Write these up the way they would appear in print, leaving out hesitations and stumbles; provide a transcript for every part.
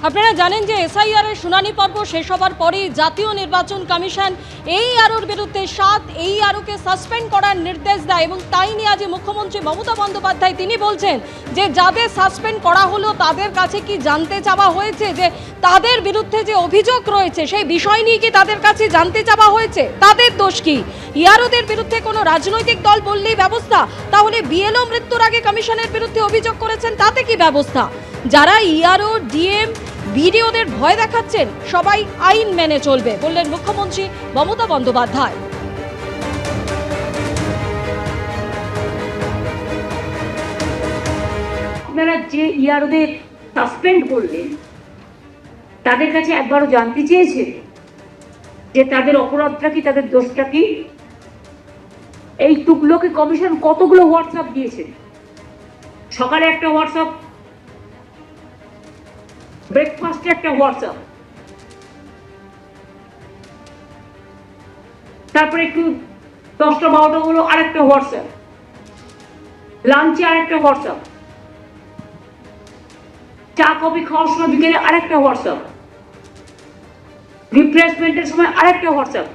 আপনারা জানেন যে এসআইআর এর শুনানি পর্ব শেষ হবার পরেই জাতীয় নির্বাচন কমিশন এই আরোর বিরুদ্ধে 7 এই আরোকে সাসপেন্ড করার নির্দেশ দেয় এবং তাই নিয়ে আজ মুখ্যমন্ত্রী মমতা বন্দ্যোপাধ্যায় তিনি বলছেন যে যাদের সাসপেন্ড করা হলো তাদের কাছে কি জানতে চাওয়া হয়েছে যে তাদের বিরুদ্ধে যে অভিযোগ রয়েছে সেই বিষয় নিয়ে কি তাদের কাছে জানতে চাওয়া হয়েছে, তাদের দোষ কি? ইয়ারোদের বিরুদ্ধে কোনো রাজনৈতিক দল বললেই ব্যবস্থা, তাহলে বিএলও মৃত্যুর আগে কমিশনের বিরুদ্ধে অভিযোগ করেছেন তাতে কি ব্যবস্থা? যারা ইয়ারও ডিএম ভিডিওদের ভয় দেখাচ্ছেন সবাই আইন মেনে চলবে বললেন মুখ্যমন্ত্রী মমতা বন্দ্যোপাধ্যায়। আপনারা যে ইয়ারোদের সাসপেন্ড করলেন তাদের কাছে একবারও জানতে চেয়েছে যে তাদের অপরাধটা কি, তাদের দোষটা কি? এই তুগলকি কমিশন কতগুলো হোয়াটসঅ্যাপ দিয়েছে। সকালে একটা হোয়াটসঅ্যাপ, ব্রেকফাস্টে একটা হোয়াটসঅ্যাপ, তারপরে একটু 10টা-12টা হলো আরেকটা হোয়াটসঅ্যাপ, লাঞ্চে আরেকটা হোয়াটসঅ্যাপ, চা কফি খাওয়ার সময় বিকেলে আরেকটা হোয়াটসঅ্যাপ, রিপ্লেসমেন্টের সময় আরেকটা হোয়াটসঅ্যাপ,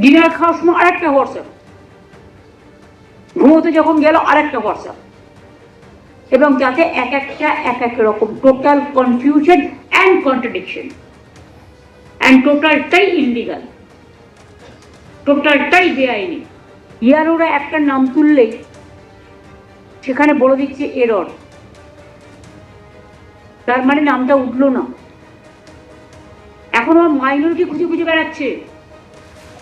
ডিনার খাওয়ার সময় আরেকটা হোয়াটসঅ্যাপ, ঘুমোতে যখন গেল আরেকটা হোয়াটসঅ্যাপ, এবং যাতে এক এক রকম total confusion and contradiction and টোটালটাই ইললিগাল, টোটালটাই বেআইনি। ইয়ারোরা একটা নাম তুললেই সেখানে বলে দিচ্ছে এরর, তার মানে নামটা উঠলো না। এখন আমার মাইনরিটি খুঁজে খুঁজে বেড়াচ্ছে,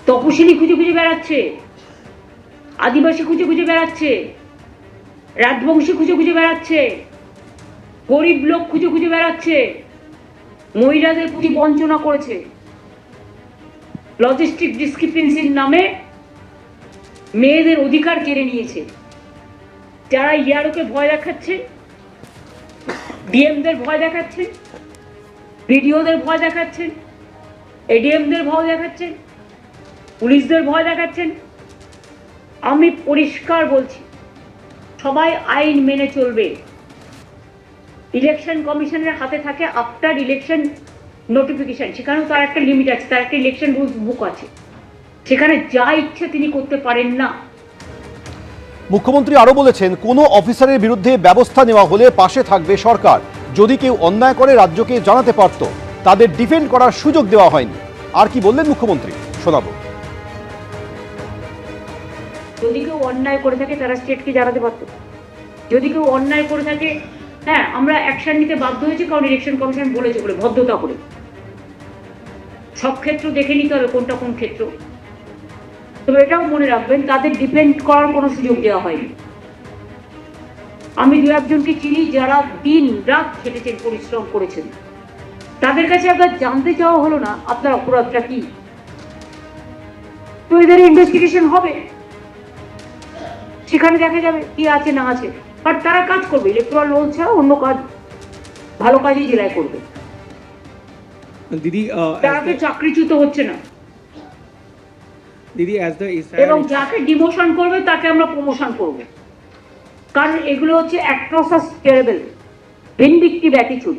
তপশিলি খুঁজে খুঁজে বেড়াচ্ছে, আদিবাসী খুঁজে খুঁজে বেড়াচ্ছে, রাজবংশী খুঁজে খুঁজে বেড়াচ্ছে, গরিব লোক খুঁজে খুঁজে বেড়াচ্ছে, মহিলাদের প্রতি বঞ্চনা করেছে, লজিস্টিক ডিসক্রিপেন্সির নামে মেয়েদের অধিকার কেড়ে নিয়েছে। যারা ইয়ারোকে ভয় দেখাচ্ছে, ডিএমদের ভয় দেখাচ্ছেন, বিডিওদের ভয় দেখাচ্ছেন, এডিএমদের ভয় দেখাচ্ছেন, পুলিশদের ভয় দেখাচ্ছেন, আমি পরিষ্কার বলছি সবাই আইন মেনে চলবে। ইলেকশন কমিশনের হাতে থাকে আফটার ইলেকশন নোটিফিকেশন, সেখানেও তার একটা লিমিট আছে, তার একটা ইলেকশন রুলস বুক আছে, সেখানে যা ইচ্ছে তিনি করতে পারেন না। মুখ্যমন্ত্রী আরো বলেছেন কোনো অফিসারের বিরুদ্ধে ব্যবস্থা নেওয়া হলে পাশে থাকবে সরকার। যদি কেউ অন্যায় করে রাজ্যকে জানাতে পারত, তাদের ডিফেন্ড করার সুযোগ দেওয়া হয়নি। আর কি বললেন মুখ্যমন্ত্রী, শোনাবো। যদি কেউ অন্যায় করে থাকে তারা স্টেটকে জানাতে পারত। যদি কেউ অন্যায় করে থাকে, হ্যাঁ আমরা অ্যাকশন নিতে বাধ্য হয়েছি, কারণ ইলেকশন কমিশন বলেছে বলে, ভদ্রতা করে। সব ক্ষেত্র দেখে নিতে হবে কোনটা কোন ক্ষেত্র। তবে এটাও মনে রাখবেন তাদের ডিপেন্ড করার কোনো সুযোগ দেওয়া হয়নি। আমি দু একজনকে চিনি যারা দিন রাত খেটেছেন, পরিশ্রম করেছেন, তাদের কাছে একবার জানতে চাওয়া হলো না আপনার অপরাধটা কি। তো এদের ইনভেস্টিগেশন হবে, সেখানে দেখা যাবে কি আছে না আছে। বাট তারা কাজ করবে, ইলেকট্রাল রোল ছাড়া অন্য কাজ, ভালো কাজই জেলায় করবে। দিদি তারা তো চাকরিচ্যুত হচ্ছে না দিদি, এবং যাকে ডিমোশন করবে তাকে আমরা প্রমোশন করব, কারণ এগুলো হচ্ছে অ্যাট্রোসাস টেরেবল ভিন্ডিকটিভ অ্যাটিটিউড।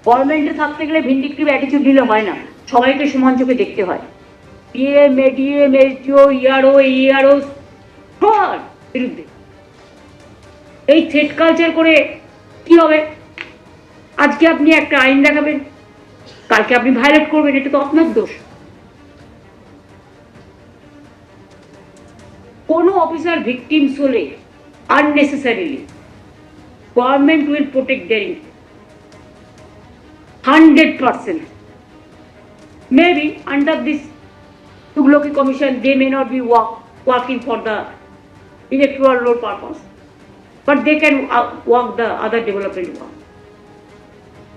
গভর্নমেন্টে থাকতে গেলে ভিন্ডিকটিভ অ্যাটিটিউড নিলে হয় না, সবাইকে সমান চোখে দেখতে হয়। পিএম, এডিএম, এসডিও, ইয়ারও, ইআরও সবার বিরুদ্ধে এই থ্রেট কালচার করে কি হবে? আজকে আপনি একটা আইন দেখাবেন, কালকে আপনি ভায়োলেট করবেন, এটা তো আপনার দোষ। কোনো অফিসার ভিকটিমস হলে unnecessarily government will protect their interest 100%. Maybe under this Tugloki commission they may not be working for the electoral roll purpose, but they can work the other development work.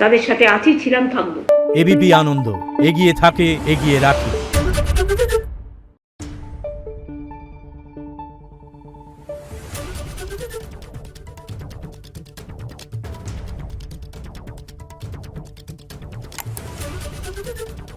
তাদের সাথে আছি, ছিলাম, থাকবো। ABP আনন্দ, এগিয়ে থাকে, এগিয়ে রাখে। Thank you.